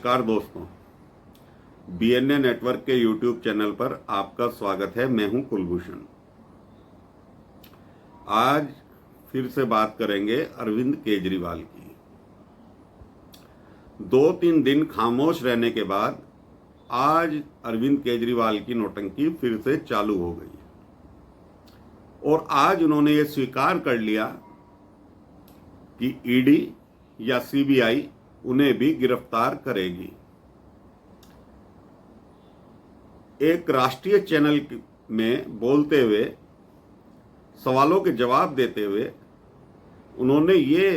नमस्कार दोस्तों, BNA network के यूट्यूब चैनल पर आपका स्वागत है। मैं हूं कुलभूषण। आज फिर से बात करेंगे अरविंद केजरीवाल की। 2-3 दिन खामोश रहने के बाद आज अरविंद केजरीवाल की नौटंकी फिर से चालू हो गई और आज उन्होंने ये स्वीकार कर लिया कि ईडी या सीबीआई उन्हें भी गिरफ्तार करेगी। एक राष्ट्रीय चैनल में बोलते हुए, सवालों के जवाब देते हुए उन्होंने ये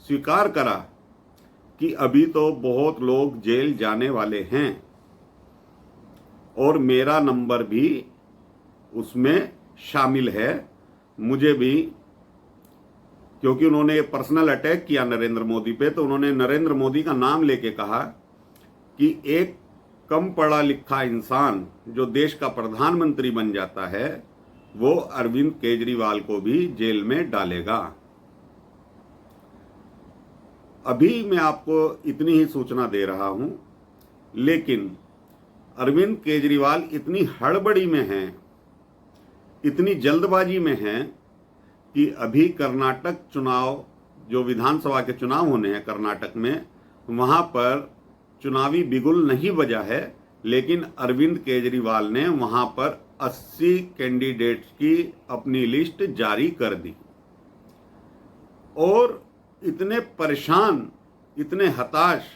स्वीकार करा कि अभी तो बहुत लोग जेल जाने वाले हैं और मेरा नंबर भी उसमें शामिल है। मुझे भी, क्योंकि उन्होंने पर्सनल अटैक किया नरेंद्र मोदी पे, तो उन्होंने नरेंद्र मोदी का नाम लेके कहा कि एक कम पढ़ा लिखा इंसान जो देश का प्रधानमंत्री बन जाता है वो अरविंद केजरीवाल को भी जेल में डालेगा। अभी मैं आपको इतनी ही सूचना दे रहा हूं, लेकिन अरविंद केजरीवाल इतनी हड़बड़ी में हैं, इतनी जल्दबाजी में हैं कि अभी कर्नाटक चुनाव, जो विधानसभा के चुनाव होने हैं कर्नाटक में, वहां पर चुनावी बिगुल नहीं बजा है, लेकिन अरविंद केजरीवाल ने वहां पर 80 कैंडिडेट्स की अपनी लिस्ट जारी कर दी और इतने परेशान, इतने हताश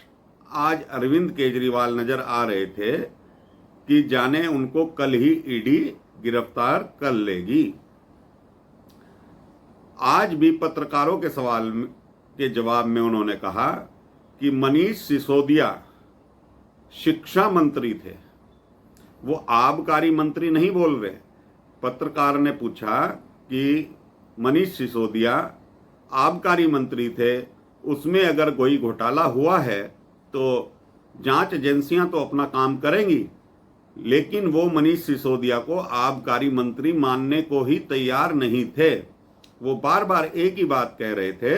आज अरविंद केजरीवाल नजर आ रहे थे कि जाने उनको कल ही ईडी गिरफ्तार कर लेगी। आज भी पत्रकारों के सवाल के जवाब में उन्होंने कहा कि मनीष सिसोदिया शिक्षा मंत्री थे, वो आबकारी मंत्री नहीं बोल रहे। पत्रकार ने पूछा कि मनीष सिसोदिया आबकारी मंत्री थे, उसमें अगर कोई घोटाला हुआ है तो जांच एजेंसियां तो अपना काम करेंगी, लेकिन वो मनीष सिसोदिया को आबकारी मंत्री मानने को ही तैयार नहीं थे। वो बार बार एक ही बात कह रहे थे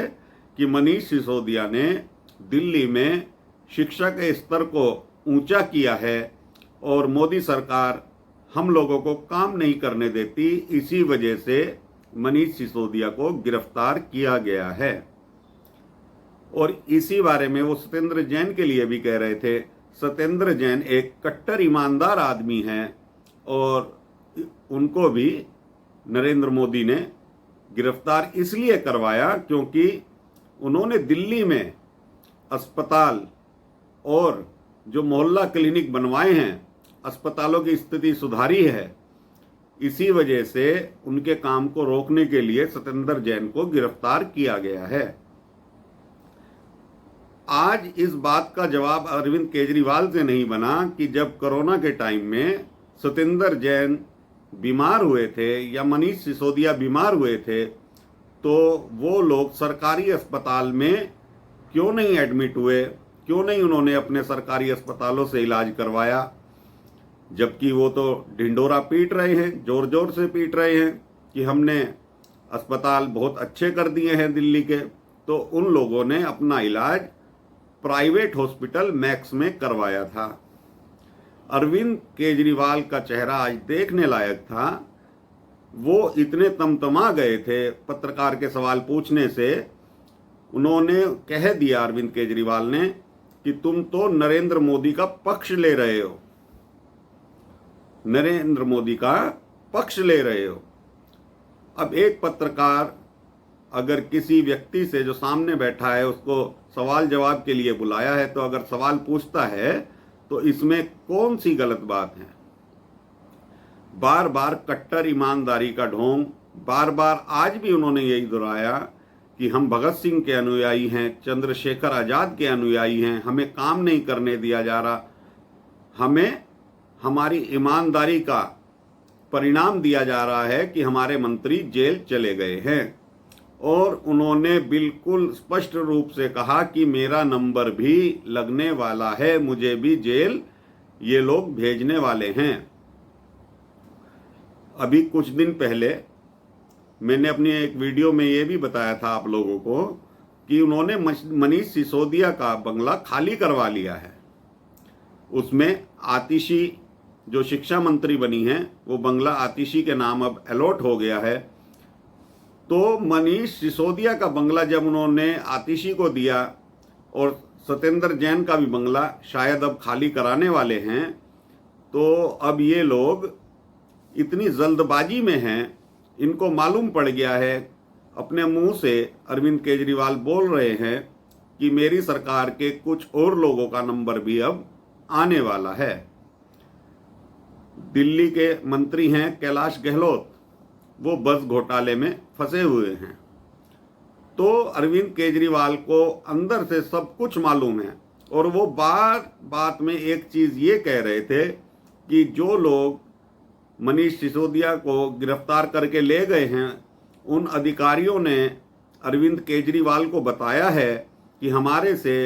कि मनीष सिसोदिया ने दिल्ली में शिक्षा के स्तर को ऊंचा किया है और मोदी सरकार हम लोगों को काम नहीं करने देती, इसी वजह से मनीष सिसोदिया को गिरफ्तार किया गया है। और इसी बारे में वो सत्येंद्र जैन के लिए भी कह रहे थे। सत्येंद्र जैन एक कट्टर ईमानदार आदमी हैं और उनको भी नरेंद्र मोदी ने गिरफ्तार इसलिए करवाया क्योंकि उन्होंने दिल्ली में अस्पताल और जो मोहल्ला क्लिनिक बनवाए हैं, अस्पतालों की स्थिति सुधारी है। इसी वजह से उनके काम को रोकने के लिए सत्येंद्र जैन को गिरफ्तार किया गया है। आज इस बात का जवाब अरविंद केजरीवाल से नहीं बना कि जब कोरोना के टाइम में सत्येंद्र जैन बीमार हुए थे या मनीष सिसोदिया बीमार हुए थे, तो वो लोग सरकारी अस्पताल में क्यों नहीं एडमिट हुए, क्यों नहीं उन्होंने अपने सरकारी अस्पतालों से इलाज करवाया, जबकि वो तो ढिंडोरा पीट रहे हैं, जोर जोर से पीट रहे हैं कि हमने अस्पताल बहुत अच्छे कर दिए हैं दिल्ली के। तो उन लोगों ने अपना इलाज प्राइवेट हॉस्पिटल मैक्स में करवाया था। अरविंद केजरीवाल का चेहरा आज देखने लायक था। वो इतने तमतमा गए थे पत्रकार के सवाल पूछने से। उन्होंने कह दिया, अरविंद केजरीवाल ने, कि तुम तो नरेंद्र मोदी का पक्ष ले रहे हो, नरेंद्र मोदी का पक्ष ले रहे हो। अब एक पत्रकार अगर किसी व्यक्ति से जो सामने बैठा है उसको सवाल जवाब के लिए बुलाया है, तो अगर सवाल पूछता है तो इसमें कौन सी गलत बात है। बार बार कट्टर ईमानदारी का ढोंग, बार बार आज भी उन्होंने यही दोहराया कि हम भगत सिंह के अनुयायी हैं, चंद्रशेखर आजाद के अनुयायी हैं, हमें काम नहीं करने दिया जा रहा, हमें हमारी ईमानदारी का परिणाम दिया जा रहा है कि हमारे मंत्री जेल चले गए हैं। और उन्होंने बिल्कुल स्पष्ट रूप से कहा कि मेरा नंबर भी लगने वाला है, मुझे भी जेल ये लोग भेजने वाले हैं। अभी कुछ दिन पहले मैंने अपनी एक वीडियो में ये भी बताया था आप लोगों को कि उन्होंने मनीष सिसोदिया का बंगला खाली करवा लिया है। उसमें आतिशी जो शिक्षा मंत्री बनी हैं वो बंगला आतिशी के नाम अब अलॉट हो गया है। तो मनीष सिसोदिया का बंगला जब उन्होंने आतिशी को दिया और सत्येंद्र जैन का भी बंगला शायद अब खाली कराने वाले हैं, तो अब ये लोग इतनी जल्दबाजी में हैं, इनको मालूम पड़ गया है, अपने मुंह से अरविंद केजरीवाल बोल रहे हैं कि मेरी सरकार के कुछ और लोगों का नंबर भी अब आने वाला है। दिल्ली के मंत्री हैं कैलाश गहलोत, वो बस घोटाले में फंसे हुए हैं। तो अरविंद केजरीवाल को अंदर से सब कुछ मालूम है और वो बात बात में एक चीज़ ये कह रहे थे कि जो लोग मनीष सिसोदिया को गिरफ्तार करके ले गए हैं उन अधिकारियों ने अरविंद केजरीवाल को बताया है कि हमारे से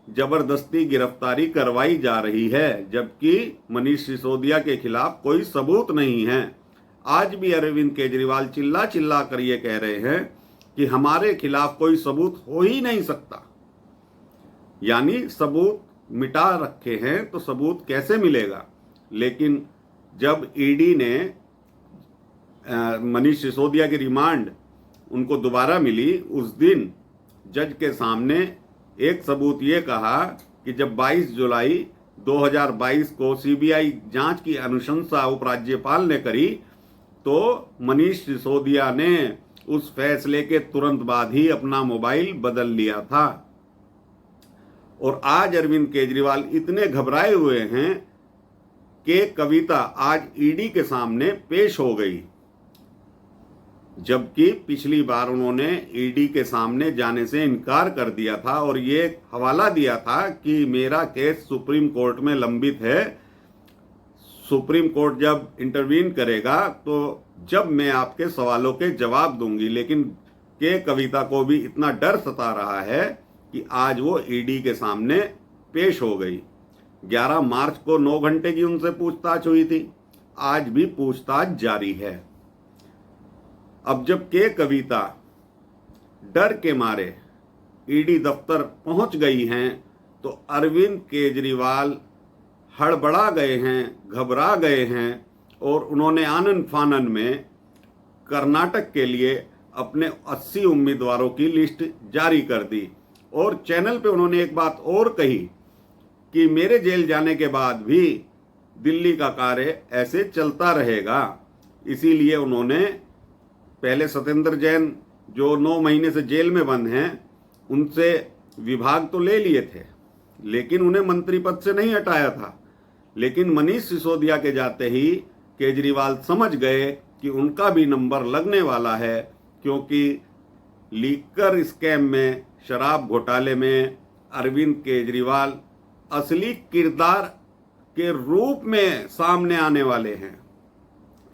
जबरदस्ती गिरफ्तारी करवाई जा रही है, जबकि मनीष सिसोदिया के खिलाफ कोई सबूत नहीं है। आज भी अरविंद केजरीवाल चिल्ला चिल्ला कर ये कह रहे हैं कि हमारे खिलाफ कोई सबूत हो ही नहीं सकता, यानी सबूत मिटा रखे हैं तो सबूत कैसे मिलेगा। लेकिन जब ईडी ने मनीष सिसोदिया की रिमांड उनको दोबारा मिली, उस दिन जज के सामने एक सबूत ये कहा कि जब 22 जुलाई 2022 को सीबीआई जांच की अनुशंसा उपराज्यपाल ने करी तो मनीष सिसोदिया ने उस फैसले के तुरंत बाद ही अपना मोबाइल बदल लिया था। और आज अरविंद केजरीवाल इतने घबराए हुए हैं कि कविता आज ईडी के सामने पेश हो गई, जबकि पिछली बार उन्होंने ईडी के सामने जाने से इनकार कर दिया था और ये हवाला दिया था कि मेरा केस सुप्रीम कोर्ट में लंबित है, सुप्रीम कोर्ट जब इंटरवीन करेगा तो जब मैं आपके सवालों के जवाब दूंगी। लेकिन के कविता को भी इतना डर सता रहा है कि आज वो ईडी के सामने पेश हो गई। 11 मार्च को 9 घंटे की उनसे पूछताछ हुई थी, आज भी पूछताछ जारी है। अब जब के कविता डर के मारे ईडी दफ्तर पहुंच गई हैं तो अरविंद केजरीवाल हड़बड़ा गए हैं, घबरा गए हैं और उन्होंने आनन फानन में कर्नाटक के लिए अपने 80 उम्मीदवारों की लिस्ट जारी कर दी। और चैनल पे उन्होंने एक बात और कही कि मेरे जेल जाने के बाद भी दिल्ली का कार्य ऐसे चलता रहेगा। इसीलिए उन्होंने पहले सत्येंद्र जैन जो 9 महीने से जेल में बंद हैं उनसे विभाग तो ले लिए थे, लेकिन उन्हें मंत्री पद से नहीं हटाया था। लेकिन मनीष सिसोदिया के जाते ही केजरीवाल समझ गए कि उनका भी नंबर लगने वाला है, क्योंकि लीकर स्कैम में, शराब घोटाले में अरविंद केजरीवाल असली किरदार के रूप में सामने आने वाले हैं।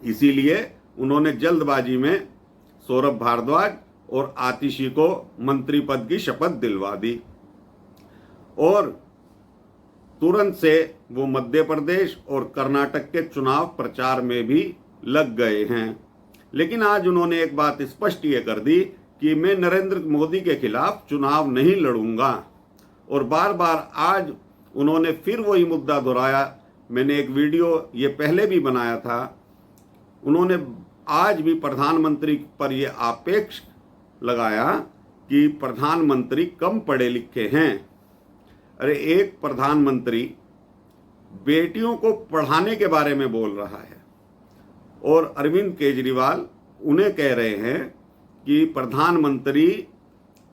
इसीलिए उन्होंने जल्दबाजी में सौरभ भारद्वाज और आतिशी को मंत्री पद की शपथ दिलवा दी और तुरंत से वो मध्य प्रदेश और कर्नाटक के चुनाव प्रचार में भी लग गए हैं। लेकिन आज उन्होंने एक बात स्पष्ट ये कर दी कि मैं नरेंद्र मोदी के खिलाफ चुनाव नहीं लड़ूंगा। और बार बार आज उन्होंने फिर वही मुद्दा दोहराया। मैंने एक वीडियो ये पहले भी बनाया था। उन्होंने आज भी प्रधानमंत्री पर यह आपेक्ष लगाया कि प्रधानमंत्री कम पढ़े लिखे हैं। अरे एक प्रधानमंत्री बेटियों को पढ़ाने के बारे में बोल रहा है और अरविंद केजरीवाल उन्हें कह रहे हैं कि प्रधानमंत्री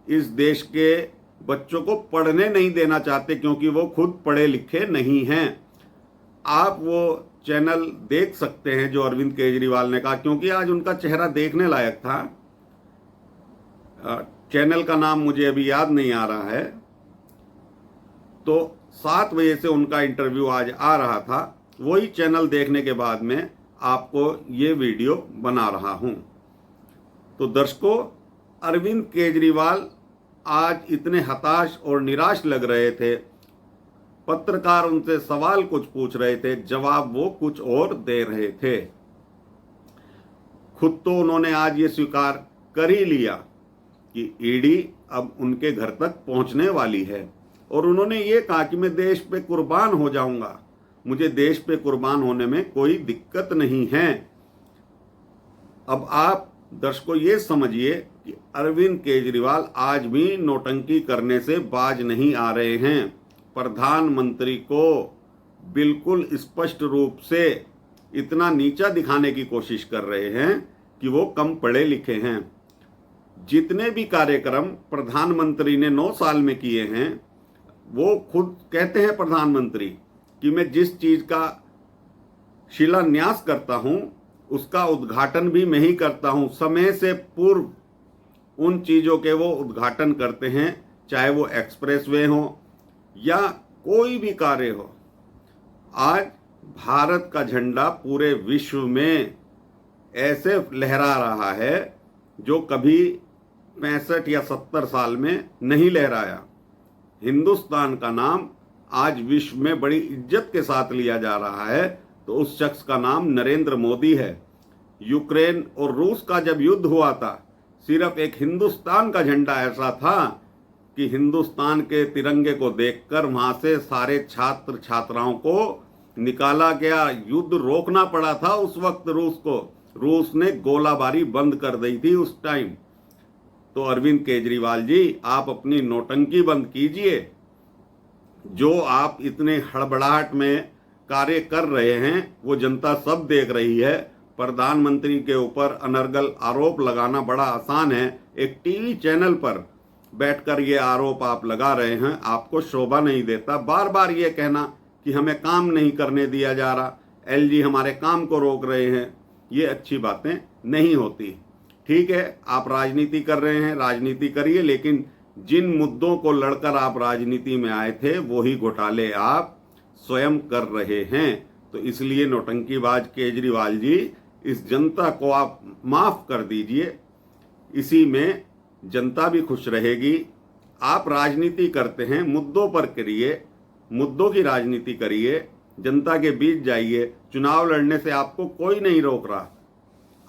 इस देश के बच्चों को पढ़ने नहीं देना चाहते क्योंकि वो खुद पढ़े लिखे नहीं हैं। आप वो चैनल देख सकते हैं जो अरविंद केजरीवाल ने कहा, क्योंकि आज उनका चेहरा देखने लायक था। चैनल का नाम मुझे अभी याद नहीं आ रहा है। तो 7 बजे से उनका इंटरव्यू आज आ रहा था। वही चैनल देखने के बाद में आपको ये वीडियो बना रहा हूं। तो दर्शकों, अरविंद केजरीवाल आज इतने हताश और निराश लग रहे थे। पत्रकार उनसे सवाल कुछ पूछ रहे थे, जवाब वो कुछ और दे रहे थे। खुद तो उन्होंने आज ये स्वीकार कर ही लिया कि ईडी अब उनके घर तक पहुंचने वाली है। और उन्होंने ये कहा कि मैं देश पे कुर्बान हो जाऊंगा, मुझे देश पे कुर्बान होने में कोई दिक्कत नहीं है। अब आप दर्शकों ये समझिए कि अरविंद केजरीवाल आज भी नौटंकी करने से बाज नहीं आ रहे हैं। प्रधानमंत्री को बिल्कुल स्पष्ट रूप से इतना नीचा दिखाने की कोशिश कर रहे हैं कि वो कम पढ़े लिखे हैं। जितने भी कार्यक्रम प्रधानमंत्री ने 9 साल में किए हैं, वो खुद कहते हैं प्रधानमंत्री कि मैं जिस चीज का शिलान्यास करता हूं उसका उद्घाटन भी मैं ही करता हूं। समय से पूर्व उन चीजों के वो उद्घाटन करते हैं, चाहे वो एक्सप्रेसवे हो या कोई भी कार्य हो। आज भारत का झंडा पूरे विश्व में ऐसे लहरा रहा है जो कभी 65 या 70 साल में नहीं लहराया। हिंदुस्तान का नाम आज विश्व में बड़ी इज्जत के साथ लिया जा रहा है, तो उस शख्स का नाम नरेंद्र मोदी है। यूक्रेन और रूस का जब युद्ध हुआ था, सिर्फ एक हिंदुस्तान का झंडा ऐसा था कि हिंदुस्तान के तिरंगे को देखकर वहां से सारे छात्र छात्राओं को निकाला गया। युद्ध रोकना पड़ा था उस वक्त रूस को, रूस ने गोलाबारी बंद कर दी थी उस टाइम। तो अरविंद केजरीवाल जी, आप अपनी नौटंकी बंद कीजिए। जो आप इतने हड़बड़ाहट में कार्य कर रहे हैं वो जनता सब देख रही है। प्रधानमंत्री के ऊपर अनर्गल आरोप लगाना बड़ा आसान है। एक टीवी चैनल पर बैठकर ये आरोप आप लगा रहे हैं, आपको शोभा नहीं देता। बार बार ये कहना कि हमें काम नहीं करने दिया जा रहा, एलजी हमारे काम को रोक रहे हैं, ये अच्छी बातें नहीं होती। ठीक है, आप राजनीति कर रहे हैं, राजनीति करिए, लेकिन जिन मुद्दों को लड़कर आप राजनीति में आए थे वही घोटाले आप स्वयं कर रहे हैं। तो इसलिए नौटंकीबाज केजरीवाल जी, इस जनता को आप माफ कर दीजिए। इसी में जनता भी खुश रहेगी। आप राजनीति करते हैं, मुद्दों पर करिए, मुद्दों की राजनीति करिए, जनता के बीच जाइए। चुनाव लड़ने से आपको कोई नहीं रोक रहा,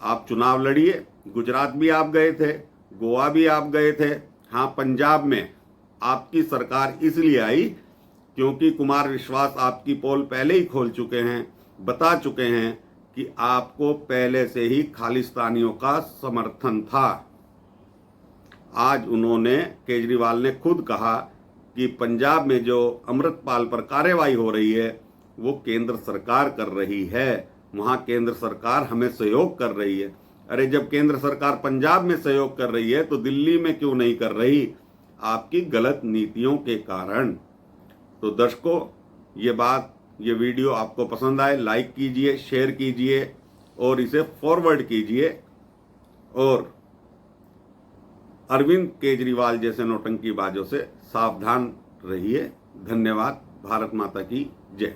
आप चुनाव लड़िए। गुजरात भी आप गए थे, गोवा भी आप गए थे। हाँ, पंजाब में आपकी सरकार इसलिए आई क्योंकि कुमार विश्वास आपकी पोल पहले ही खोल चुके हैं, बता चुके हैं कि आपको पहले से ही खालिस्तानियों का समर्थन था। आज उन्होंने, केजरीवाल ने खुद कहा कि पंजाब में जो अमृतपाल पर कार्रवाई हो रही है वो केंद्र सरकार कर रही है, वहाँ केंद्र सरकार हमें सहयोग कर रही है। अरे जब केंद्र सरकार पंजाब में सहयोग कर रही है तो दिल्ली में क्यों नहीं कर रही? आपकी गलत नीतियों के कारण। तो दर्शकों, ये वीडियो आपको पसंद आए, लाइक कीजिए, शेयर कीजिए और इसे फॉरवर्ड कीजिए। और अरविंद केजरीवाल जैसे नौटंकीबाजों से सावधान रहिए। धन्यवाद। भारत माता की जय।